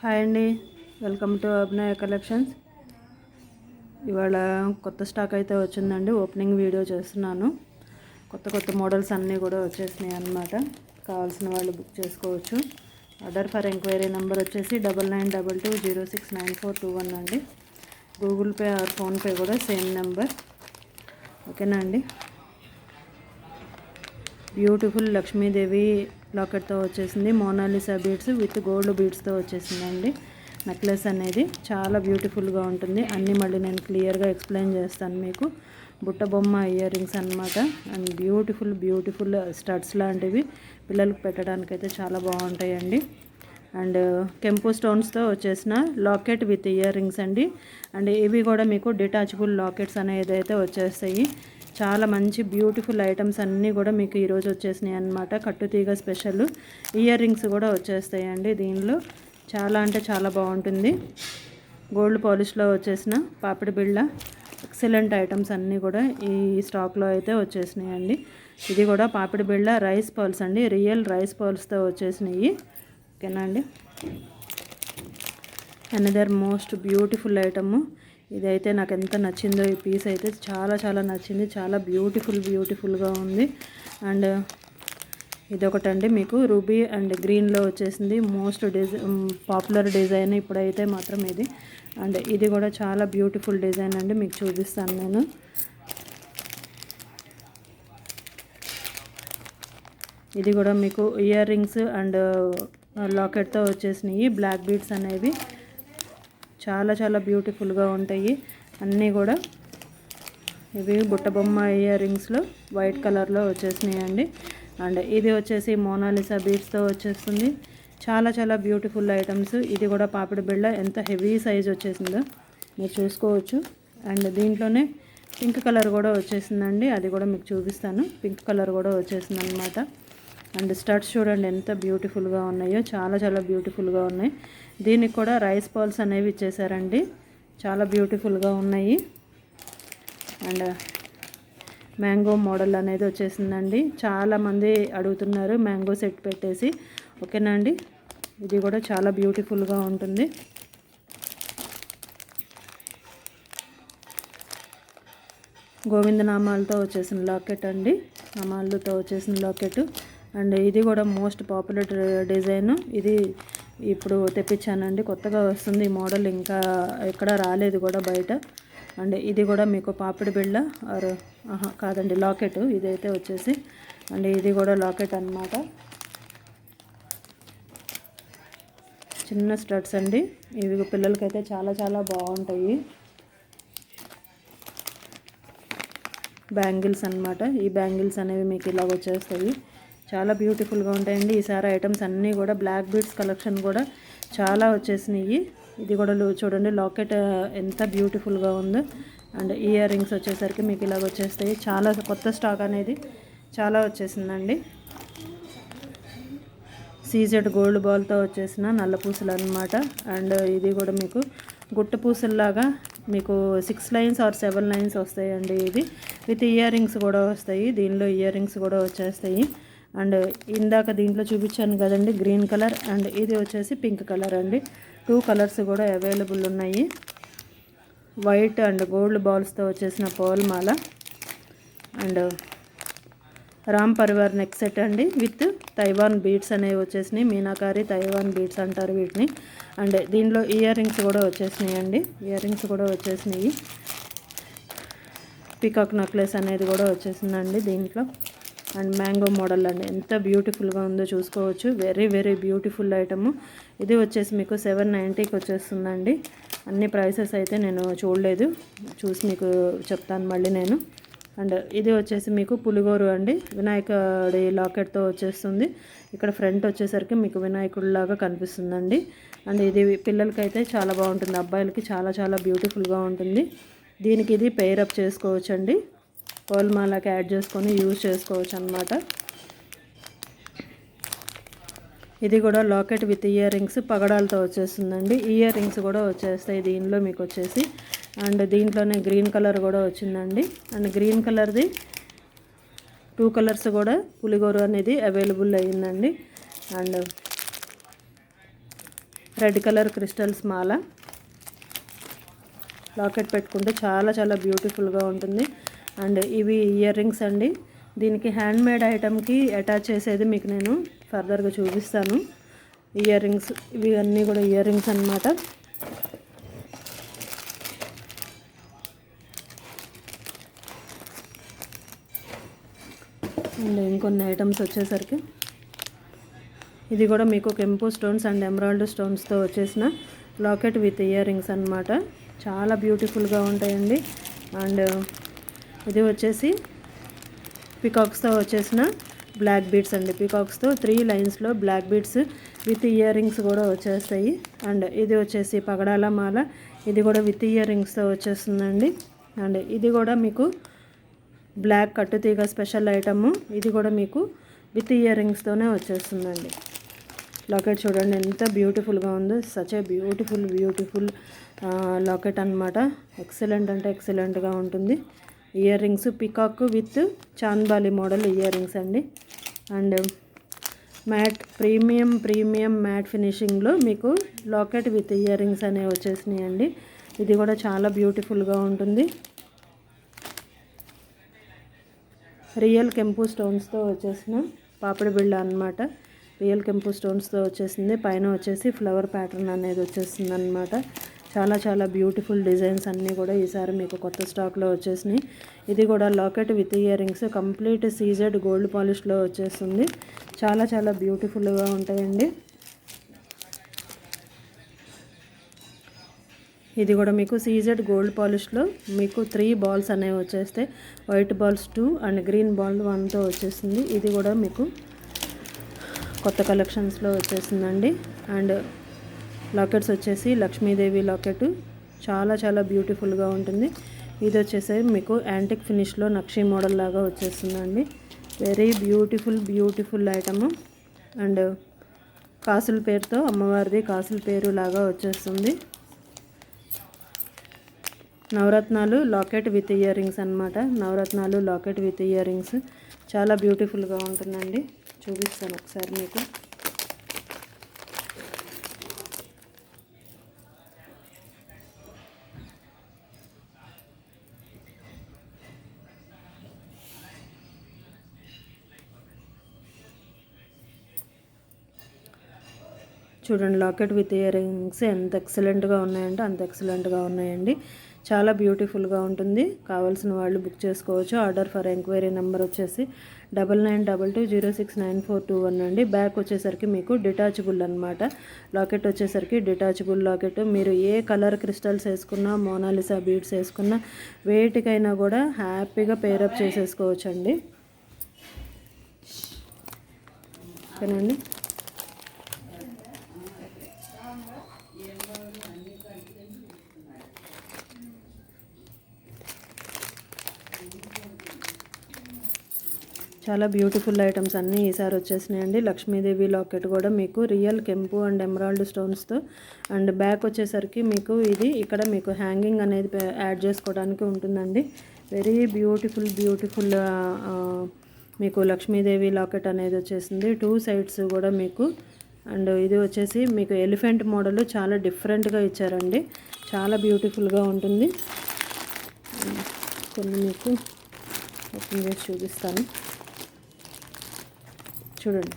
Hi అండి, welcome to Abhinaya collections. ఇవాళ కొత్త స్టాక్ అయితే వచ్చిందండి. ఓపెనింగ్ వీడియో చేస్తున్నాను. కొత్త మోడల్స్ అన్నీ కూడా వచ్చేసినాయి అన్నమాట. కావాల్సిన వాళ్ళు బుక్ చేసుకోవచ్చు. ఆర్డర్ ఫర్ ఎంక్వైరీ నెంబర్ వచ్చేసి 9922069421 అండి. గూగుల్ పే ఆర్ ఫోన్పే కూడా సేమ్ నెంబర్. ఓకేనా అండి. బ్యూటిఫుల్ లక్ష్మీదేవి లాకెట్తో వచ్చేసింది. మోనాలిసా బీడ్స్ విత్ గోల్డ్ బీడ్స్తో వచ్చేసిందండి. నెక్లెస్ అనేది చాలా బ్యూటిఫుల్గా ఉంటుంది. అన్నీ మళ్ళీ నేను క్లియర్గా ఎక్స్ప్లెయిన్ చేస్తాను మీకు. బుట్ట బొమ్మ ఇయర్ రింగ్స్ అనమాట. అండ్ బ్యూటిఫుల్ స్టడ్స్ లాంటివి పిల్లలకు పెట్టడానికి అయితే చాలా బాగుంటాయండి. అండ్ కెంపు స్టోన్స్తో వచ్చేసిన లాకెట్ విత్ ఇయర్ రింగ్స్ అండి. అండ్ ఇవి కూడా మీకు డిటాచబుల్ లాకెట్స్ అనేది అయితే వచ్చేస్తాయి. చాలా మంచి బ్యూటిఫుల్ ఐటమ్స్ అన్నీ కూడా మీకు ఈరోజు వచ్చేసినాయి అన్నమాట. కట్టుతీగ స్పెషల్ ఇయర్ రింగ్స్ కూడా వచ్చేస్తాయండి. దీనిలో చాలా అంటే చాలా బాగుంటుంది. గోల్డ్ పాలిష్లో వచ్చేసిన పాపిడి బిళ్ళ ఎక్సలెంట్ ఐటమ్స్ అన్నీ కూడా ఈ స్టాక్లో అయితే వచ్చేసినాయండి. ఇది కూడా పాపిడి బిళ్ళ రైస్ పర్ల్స్ అండి. రియల్ రైస్ పర్ల్స్తో వచ్చేసినాయి. ఓకేనా అండి. Another most beautiful item. ఇదైతే నాకు ఎంత నచ్చిందో, ఈ పీస్ అయితే చాలా నచ్చింది. చాలా బ్యూటిఫుల్గా ఉంది. అండ్ ఇదొకటండి మీకు రూబీ అండ్ గ్రీన్లో వచ్చేసింది. మోస్ట్ పాపులర్ డిజైన్ ఇప్పుడైతే మాత్రం ఇది. అండ్ ఇది కూడా చాలా బ్యూటిఫుల్ డిజైన్ అండి. మీకు చూపిస్తాను నేను. ఇది కూడా మీకు ఇయర్ రింగ్స్ అండ్ లాకెట్తో వచ్చేసినాయి. బ్లాక్ బీడ్స్ అనేవి చాలా బ్యూటిఫుల్గా ఉంటాయి. అన్నీ కూడా ఇవి బుట్టబొమ్మ ఇయర్ రింగ్స్లో వైట్ కలర్లో వచ్చేసినాయండి. అండ్ ఇది వచ్చేసి మోనాలిసా బీడ్స్తో వచ్చేస్తుంది. చాలా బ్యూటిఫుల్ ఐటమ్స్. ఇది కూడా పాపిడి బిళ్ళ ఎంత హెవీ సైజ్ వచ్చేసిందో మీరు చూసుకోవచ్చు. అండ్ దీంట్లోనే పింక్ కలర్ కూడా వచ్చేసిందండి. అది కూడా మీకు చూపిస్తాను. పింక్ కలర్ కూడా వచ్చేసింది అనమాట. అండ్ స్టడ్స్ చూడండి ఎంత బ్యూటిఫుల్గా ఉన్నాయో. చాలా బ్యూటిఫుల్గా ఉన్నాయి. దీనికి కూడా రైస్ పర్ల్స్ అనేవి ఇచ్చేసారండి. చాలా బ్యూటిఫుల్గా ఉన్నాయి. అండ్ మ్యాంగో మోడల్ అనేది వచ్చేసిందండి. చాలామంది అడుగుతున్నారు మ్యాంగో సెట్ పెట్టేసి. ఓకేనా అండి. ఇది కూడా చాలా బ్యూటిఫుల్గా ఉంటుంది. గోవిందనామాలతో వచ్చేసిన లాకెట్ అండి. నామాలతో వచ్చేసిన లాకెట్. అండ్ ఇది కూడా మోస్ట్ పాపులర్ డిజైన్. ఇది ఇప్పుడు తెప్పించానండి. కొత్తగా వస్తుంది ఈ మోడల్. ఇంకా ఎక్కడ రాలేదు కూడా బయట. అండ్ ఇది కూడా మీకు పాపిడి బిళ్ళ కాదండి లాకెట్ ఇదైతే వచ్చేసి. అండ్ ఇది కూడా లాకెట్ అన్నమాట. చిన్న స్టడ్స్ అండి. ఇవి పిల్లలకైతే చాలా బాగుంటాయి. బ్యాంగిల్స్ అన్నమాట. ఈ బ్యాంగిల్స్ అనేవి మీకు ఇలా వచ్చేస్తాయి. చాలా బ్యూటిఫుల్గా ఉంటాయండి. ఈసారి ఐటమ్స్ అన్నీ కూడా బ్లాక్ బీడ్స్ కలెక్షన్ కూడా చాలా వచ్చేసినాయి. ఇది కూడా చూడండి లాకెట్ ఎంత బ్యూటిఫుల్గా ఉందో. అండ్ ఇయర్ రింగ్స్ వచ్చేసరికి మీకు ఇలాగ వచ్చేస్తాయి. చాలా కొత్త స్టాక్ అనేది చాలా వచ్చేసిందండి. సీజెడ్ గోల్డ్ బాల్తో వచ్చేసిన నల్ల పూసలు అనమాట. అండ్ ఇది కూడా మీకు గుట్ట పూసల్లాగా మీకు 6 లైన్స్ ఆర్ 7 లైన్స్ వస్తాయండి. ఇది విత్ ఇయర్ రింగ్స్ కూడా వస్తాయి. దీనిలో ఇయర్ రింగ్స్ కూడా వచ్చేస్తాయి. అండ్ ఇందాక దీంట్లో చూపించాను కదండి గ్రీన్ కలర్. అండ్ ఇది వచ్చేసి పింక్ కలర్ అండి. 2 కలర్స్ కూడా అవైలబుల్ ఉన్నాయి. వైట్ అండ్ గోల్డ్ బాల్స్తో వచ్చేసిన pearl Mala. And Ram Parivar neck set అండి విత్ తైవాన్ బీడ్స్ అనేవి వచ్చేసినాయి. మీనాకారి తైవాన్ బీడ్స్ అంటారు వీటిని. అండ్ దీనిలో ఇయర్ రింగ్స్ కూడా వచ్చేసినాయి అండి. ఇయర్ రింగ్స్ కూడా వచ్చేసినాయి. పీకాక్ నెక్లెస్ అనేది కూడా వచ్చేసిందండి దీంట్లో. అండ్ మ్యాంగో మోడల్ అండి. ఎంత బ్యూటిఫుల్గా ఉందో చూసుకోవచ్చు. Very beautiful item. ఇది వచ్చేసి మీకు 790కి వచ్చేస్తుందండి. అన్ని ప్రైసెస్ అయితే నేను చూడలేదు, చూసి మీకు చెప్తాను మళ్ళీ నేను. అండ్ ఇది వచ్చేసి మీకు పులిగోరు అండి. వినాయకుడి లాకెట్తో వచ్చేస్తుంది. ఇక్కడ ఫ్రంట్ వచ్చేసరికి మీకు వినాయకుడిలాగా కనిపిస్తుందండి. అండ్ ఇది పిల్లలకైతే చాలా బాగుంటుంది. అబ్బాయిలకి చాలా బ్యూటిఫుల్గా ఉంటుంది. దీనికి ఇది పెయిర్ అప్ చేసుకోవచ్చు అండి. పర్ల్ మాలకి యాడ్ చేసుకొని యూజ్ చేసుకోవచ్చు అన్నమాట. ఇది కూడా లాకెట్ విత్ ఇయర్ రింగ్స్ పగడాలతో వచ్చేస్తుందండి. ఇయర్ రింగ్స్ కూడా వచ్చేస్తాయి దీనిలో మీకు వచ్చేసి. అండ్ దీంట్లోనే గ్రీన్ కలర్ కూడా వచ్చిందండి. అండ్ గ్రీన్ కలర్ది 2 కలర్స్ కూడా పులిగోరు అనేది అవైలబుల్ అయ్యిందండి. And red colour crystals Mala. Locket పెట్టుకుంటే చాలా చాలా బ్యూటిఫుల్గా ఉంటుంది. అండ్ ఇవి ఇయర్ రింగ్స్ అండి. దీనికి హ్యాండ్ మేడ్ ఐటమ్కి అటాచ్ చేసేది మీకు నేను ఫర్దర్గా చూపిస్తాను. ఇయర్ రింగ్స్ ఇవి అన్నీ కూడా ఇయర్ రింగ్స్ అన్నమాట. అండ్ ఇంకొన్ని ఐటమ్స్ వచ్చేసరికి ఇది కూడా మీకు కెంపు స్టోన్స్ అండ్ ఎమరాల్డ్ స్టోన్స్తో వచ్చేసిన లాకెట్ విత్ ఇయర్ రింగ్స్ అన్నమాట. చాలా బ్యూటిఫుల్గా ఉంటాయండి. అండ్ ఇది వచ్చేసి పికాక్స్తో వచ్చేసిన బ్లాక్ బీడ్స్ అండి. పికాక్స్తో 3 లైన్స్లో black beads with earrings కూడా వచ్చేస్తాయి. అండ్ ఇది వచ్చేసి పగడాల మాల. ఇది కూడా విత్ ఇయర్ రింగ్స్తో వచ్చేస్తుందండి. అండ్ ఇది కూడా మీకు బ్లాక్ కట్టుతీగ స్పెషల్ ఐటమ్. ఇది కూడా మీకు విత్ ఇయర్ రింగ్స్తోనే వచ్చేస్తుందండి. లాకెట్ చూడండి ఎంత బ్యూటిఫుల్గా ఉందో. సచ్ ఏ బ్యూటిఫుల్ లాకెట్ అన్నమాట. ఎక్సలెంట్ అంటే ఎక్సలెంట్గా ఉంటుంది. Ear rings peacock with chandbali model ear rings అండి. అండ్ మ్యాట్ ప్రీమియం మ్యాట్ ఫినిషింగ్లో మీకు లాకెట్ విత్ ఇయర్ రింగ్స్ అనేవి వచ్చేసినాయి అండి. ఇది కూడా చాలా బ్యూటిఫుల్గా ఉంటుంది. రియల్ కెంపు స్టోన్స్తో వచ్చేసిన పాపిడి బిళ్ళ అన్నమాట. రియల్ కెంపు స్టోన్స్తో వచ్చేసింది. పైన వచ్చేసి ఫ్లవర్ ప్యాటర్న్ అనేది వచ్చేసింది అన్నమాట. చాలా చాలా బ్యూటిఫుల్ డిజైన్స్ అన్నీ కూడా ఈసారి మీకు కొత్త స్టాక్లో వచ్చేసినాయి. ఇది కూడా locket with earrings complete CZ gold పాలిష్లో వచ్చేస్తుంది. చాలా చాలా బ్యూటిఫుల్గా ఉంటాయండి. ఇది కూడా మీకు సీజెడ్ గోల్డ్ పాలిష్లో మీకు 3 బాల్స్ అనేవి వచ్చేస్తాయి. White balls 2 and green ball 1తో వచ్చేసింది. ఇది కూడా మీకు కొత్త కలెక్షన్స్లో వచ్చేసిందండి. అండ్ లాకెట్స్ వచ్చేసి లక్ష్మీదేవి లాకెట్ చాలా చాలా బ్యూటిఫుల్గా ఉంటుంది. ఇది వచ్చేసి మీకు యాంటిక్ ఫినిష్లో నక్షి మోడల్ లాగా వచ్చేస్తుందండి. Very beautiful item. అండ్ కాసుల పేరుతో అమ్మవారిది కాసుల పేరు లాగా వచ్చేస్తుంది. నవరత్నాలు లాకెట్ విత్ ఇయర్ రింగ్స్ అన్నమాట. నవరత్నాలు లాకెట్ విత్ ఇయర్ రింగ్స్ చాలా బ్యూటిఫుల్గా ఉంటుందండి. చూపిస్తాను ఒకసారి మీకు. చూడండి లాకెట్ విత్ ఇయర్ రింగ్స్ ఎంత ఎక్సలెంట్గా ఉన్నాయంటే అంత ఎక్సలెంట్గా ఉన్నాయండి. చాలా బ్యూటిఫుల్గా ఉంటుంది. కావాల్సిన వాళ్ళు బుక్ చేసుకోవచ్చు. ఆర్డర్ ఫర్ ఎంక్వైరీ నెంబర్ వచ్చేసి 9922069421 అండి. బ్యాక్ వచ్చేసరికి మీకు డిటాచబుల్ అనమాట. లాకెట్ వచ్చేసరికి డిటాచబుల్ లాకెట్. మీరు ఏ కలర్ క్రిస్టల్స్ వేసుకున్నా, మోనాలిసా బీడ్స్ వేసుకున్నా వేటికైనా కూడా హ్యాపీగా పేరప్ చేసేసుకోవచ్చు అండి. ఓకేనండి. చాలా బ్యూటిఫుల్ ఐటమ్స్ అన్నీ ఈసారి వచ్చేసినాయండి. లక్ష్మీదేవి లాకెట్ కూడా మీకు రియల్ కెంపు అండ్ ఎమరాల్డ్ స్టోన్స్తో. అండ్ బ్యాక్ వచ్చేసరికి మీకు ఇది ఇక్కడ మీకు హ్యాంగింగ్ అనేది యాడ్ చేసుకోవడానికి ఉంటుందండి. వెరీ బ్యూటిఫుల్ మీకు లక్ష్మీదేవి లాకెట్ అనేది వచ్చేసింది. 2 సైడ్స్ కూడా మీకు. అండ్ ఇది వచ్చేసి మీకు ఎలిఫెంట్ మోడల్ చాలా డిఫరెంట్గా ఇచ్చారండి. చాలా బ్యూటిఫుల్గా ఉంటుంది. కొన్ని మీకు ఓపెన్ చేసి చూపిస్తాను. చూడండి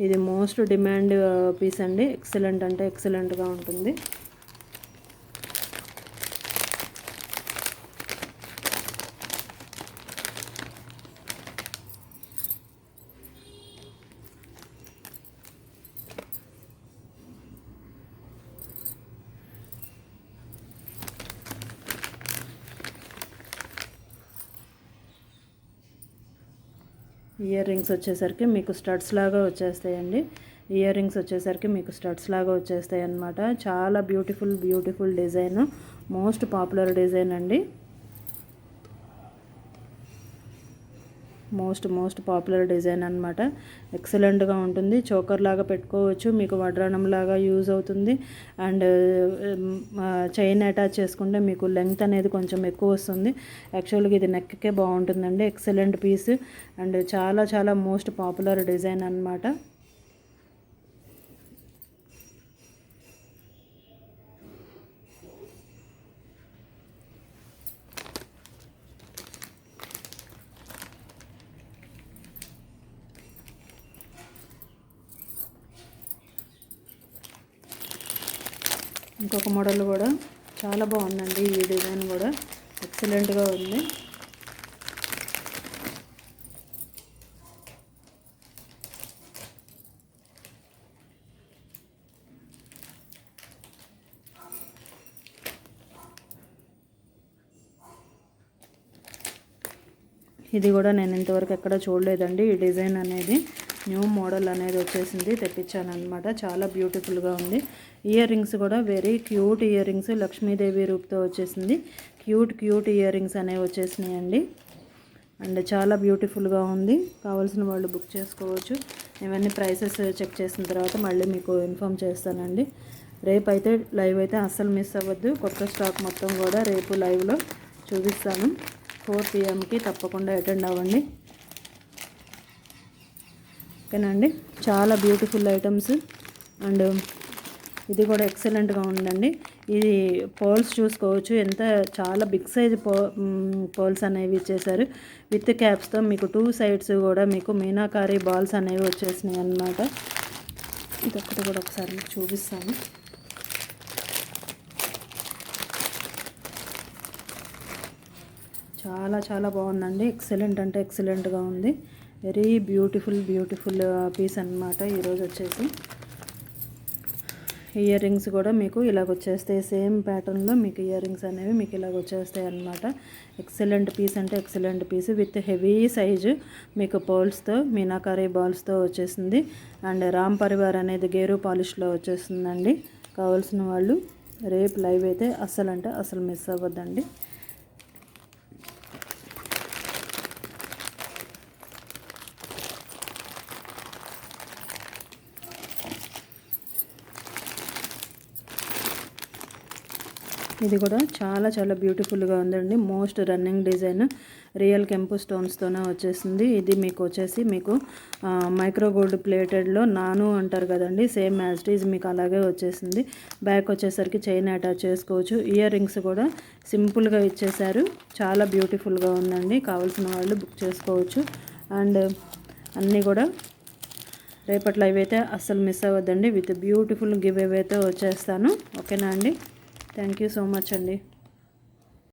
ఇది మోస్ట్ డిమాండ్ పీస్ అండి. ఎక్సలెంట్ అంటే ఎక్సలెంట్గా ఉంటుంది. ఇయర్ రింగ్స్ వచ్చేసరికి మీకు స్టడ్స్ లాగా వచ్చేస్తాయండి. ఇయర్ రింగ్స్ వచ్చేసరికి మీకు స్టడ్స్ లాగా వచ్చేస్తాయి అన్నమాట. చాలా beautiful design. Most popular design అండి. మోస్ట్ పాపులర్ డిజైన్ అనమాట. ఎక్సలెంట్గా ఉంటుంది. చోకర్ లాగా పెట్టుకోవచ్చు. మీకు వడ్రాణం లాగా యూజ్ అవుతుంది. అండ్ చైన్ అటాచ్ చేసుకుంటే మీకు లెంగ్త్ అనేది కొంచెం ఎక్కువ వస్తుంది. యాక్చువల్గా ఇది నెక్కే బాగుంటుందండి. ఎక్సలెంట్ పీస్ అండ్ చాలా మోస్ట్ పాపులర్ డిజైన్ అనమాట. ఇంకొక మోడల్ కూడా చాలా బాగుందండి. ఈ డిజైన్ కూడా ఎక్సలెంట్గా ఉంది. ఇది కూడా నేను ఇంతవరకు ఎక్కడ చూడలేదండి. ఈ డిజైన్ అనేది న్యూ మోడల్ అనేది వచ్చేసింది, తెప్పించాను అనమాట. చాలా బ్యూటిఫుల్గా ఉంది. ఇయర్ రింగ్స్ కూడా very cute earrings, Lakshmidevi రూపుతో వచ్చేసింది. క్యూట్ ఇయర్ రింగ్స్ అనేవి వచ్చేసినాయండి. అండ్ చాలా బ్యూటిఫుల్గా ఉంది. కావాల్సిన వాళ్ళు బుక్ చేసుకోవచ్చు. ఇవన్నీ ప్రైసెస్ చెక్ చేసిన తర్వాత మళ్ళీ మీకు ఇన్ఫామ్ చేస్తానండి. రేపు అయితే లైవ్ అయితే అస్సలు మిస్ అవ్వద్దు. కొత్త స్టాక్ మొత్తం కూడా రేపు లైవ్లో చూపిస్తాను. 4 PM తప్పకుండా అటెండ్ అవ్వండి. ఓకేనండి. చాలా బ్యూటిఫుల్ ఐటమ్స్. అండ్ ఇది కూడా ఎక్సలెంట్గా ఉందండి. ఇది పోల్స్ చూసుకోవచ్చు, ఎంత చాలా బిగ్ సైజ్ పోల్స్ అనేవి ఇచ్చేసారు. విత్ క్యాప్స్తో మీకు 2 సైడ్స్ కూడా మీకు మీనాకారి బాల్స్ అనేవి వచ్చేసినాయి అన్నమాట. ఇదొక్కటి కూడా ఒకసారి మీకు చూపిస్తాను. చాలా బాగుందండి. ఎక్సలెంట్ అంటే ఎక్సలెంట్గా ఉంది. వెరీ బ్యూటిఫుల్ పీస్ అన్నమాట. ఈరోజు వచ్చేసి ఇయర్ రింగ్స్ కూడా మీకు ఇలాగ వచ్చేస్తాయి. సేమ్ ప్యాటర్న్లో మీకు ఇయర్ రింగ్స్ అనేవి మీకు ఇలాగ వచ్చేస్తాయి అన్నమాట. ఎక్సలెంట్ పీస్ అంటే excellent piece with heavy size మీకు పోల్స్తో మీనాకారి బాల్స్తో వచ్చేసింది. అండ్ రామ్ పరివార్ అనేది గేరు పాలిష్లో వచ్చేస్తుందండి. కావాల్సిన వాళ్ళు రేపు లైవ్ అయితే అస్సలు మిస్ అవ్వద్దండి. ఇది కూడా చాలా బ్యూటిఫుల్గా ఉందండి. మోస్ట్ రన్నింగ్ డిజైన్ రియల్ కెంపు స్టోన్స్తోనే వచ్చేసింది. ఇది మీకు వచ్చేసి మీకు మైక్రో గోల్డ్ ప్లేటెడ్లో నాను అంటారు కదండి, సేమ్ యాజ్ ఇట్ ఈజ్ మీకు అలాగే వచ్చేసింది. బ్యాక్ వచ్చేసరికి చైన్ అటాచ్ చేసుకోవచ్చు. ఇయర్ రింగ్స్ కూడా సింపుల్గా ఇచ్చేసారు. చాలా బ్యూటిఫుల్గా ఉందండి. కావాల్సిన వాళ్ళు బుక్ చేసుకోవచ్చు. అండ్ అన్నీ కూడా రేపటి లైవ్ అయితే అస్సలు మిస్ అవ్వద్దండి. విత్ బ్యూటిఫుల్ గివ్ అవే అయితే వచ్చేస్తాను. ఓకేనా అండి. థ్యాంక్ యూ సో మచ్ అండి.